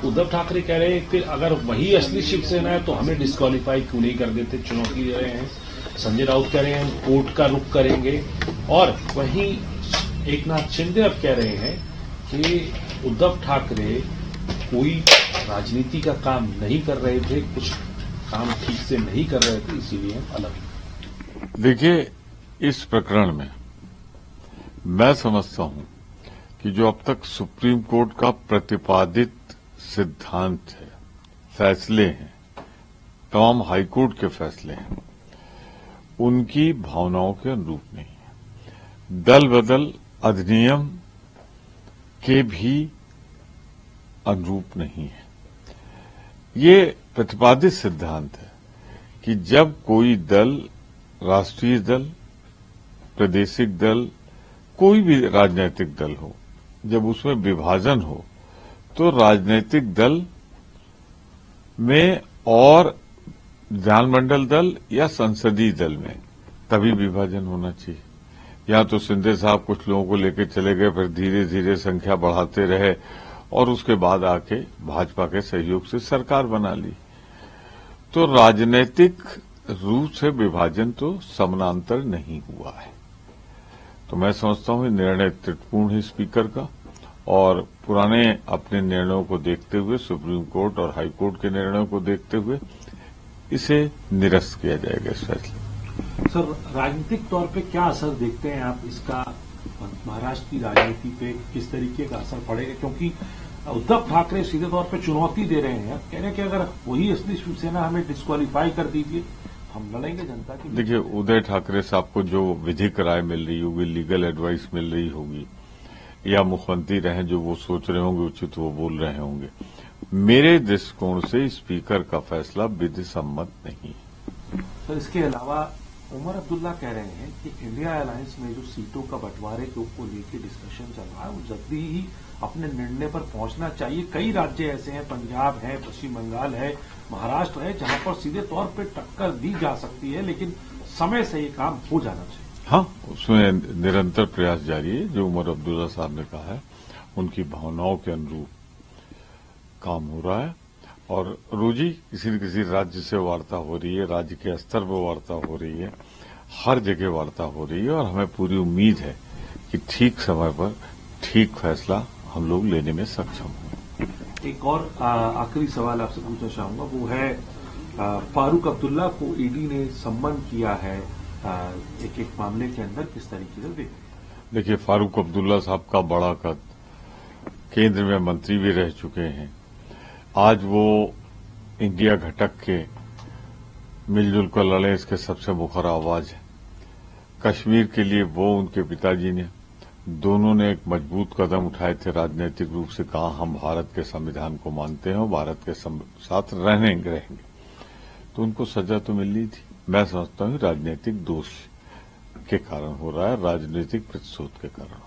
उद्धव ठाकरे कह रहे हैं कि अगर वही असली शिवसेना है तो हमें डिस्क्वालीफाई क्यों नहीं कर देते, चुनौती दे रहे हैं। संजय राउत कह रहे हैं हम कोर्ट का रुख करेंगे। और वहीं एकनाथ शिंदे अब कह रहे हैं कि उद्धव ठाकरे कोई राजनीति का काम नहीं कर रहे थे, कुछ काम ठीक से नहीं कर रहे थे, इसीलिए हम अलग। देखिए, इस प्रकरण में मैं समझता हूं कि जो अब तक सुप्रीम कोर्ट का प्रतिपादित सिद्धांत है, फैसले हैं, तमाम हाईकोर्ट के फैसले हैं, उनकी भावनाओं के अनुरूप नहीं है। दल बदल अधिनियम के भी अनुरूप नहीं है। ये प्रतिपादित सिद्धांत है कि जब कोई दल, राष्ट्रीय दल, प्रादेशिक दल, कोई भी राजनीतिक दल हो, जब उसमें विभाजन हो तो राजनीतिक दल में और विधानमंडल दल या संसदीय दल में तभी विभाजन होना चाहिए। यहां तो शिंदे साहब कुछ लोगों को लेकर चले गए, फिर धीरे धीरे संख्या बढ़ाते रहे और उसके बाद आके भाजपा के सहयोग से सरकार बना ली। तो राजनीतिक रूप से विभाजन तो समानांतर नहीं हुआ है। तो मैं समझता हूं निर्णय त्रुटिपूर्ण है स्पीकर का, और पुराने अपने निर्णयों को देखते हुए, सुप्रीम कोर्ट और हाई कोर्ट के निर्णयों को देखते हुए इसे निरस्त किया जाएगा इस फैसले। सर, राजनीतिक तौर पे क्या असर देखते हैं आप इसका, महाराष्ट्र की राजनीति पे किस तरीके का असर पड़ेगा? क्योंकि उद्धव ठाकरे सीधे तौर पे चुनौती दे रहे हैं, कह रहे हैं कि अगर वही असली शिवसेना हमें डिस्क्वालीफाई कर दीजिए, हम लड़ेंगे जनता की। देखिए, उदय ठाकरे साहब को जो विधिक राय मिल रही होगी, लीगल एडवाइस मिल रही होगी, या मुख्यमंत्री रहे जो वो सोच रहे होंगे उचित वो बोल रहे होंगे, मेरे दृष्टिकोण से स्पीकर का फैसला विधि सम्मत नहीं है। सर, इसके अलावा उमर अब्दुल्ला कह रहे हैं कि इंडिया अलायंस में जो सीटों का बंटवारे को लेकर डिस्कशन चल रहा है, वो जल्दी ही अपने निर्णय पर पहुंचना चाहिए। कई राज्य ऐसे हैं, पंजाब है, पश्चिम बंगाल है, महाराष्ट्र है, जहां पर सीधे तौर पर टक्कर दी जा सकती है, लेकिन समय से ये काम हो जाना चाहिए। हाँ, उसमें निरंतर प्रयास जारी है। जो उमर अब्दुल्ला साहब ने कहा है, उनकी भावनाओं के अनुरूप काम हो रहा है। और रोज ही किसी न किसी राज्य से वार्ता हो रही है, राज्य के स्तर पर वार्ता हो रही है, हर जगह वार्ता हो रही है, और हमें पूरी उम्मीद है कि ठीक समय पर ठीक फैसला हम लोग लेने में सक्षम हों। एक और आखिरी सवाल आपसे पूछना चाहूंगा, वो है फारूक अब्दुल्ला को ईडी ने सम्मन किया है एक एक मामले के अंदर, किस तरीके से देखिए, फारूक अब्दुल्ला साहब का बड़ा कद, केंद्र में मंत्री भी रह चुके हैं, आज वो इंडिया घटक के मिलजुल कर लड़े, इसके सबसे मुखर आवाज है। कश्मीर के लिए वो, उनके पिताजी ने, दोनों ने एक मजबूत कदम उठाए थे, राजनीतिक रूप से कहा हम भारत के संविधान को मानते हैं और भारत के साथ रहेंगे। तो उनको सजा तो मिलनी थी। मैं समझता हूं राजनीतिक दोष के कारण हो रहा है, राजनीतिक प्रतिशोध के कारण।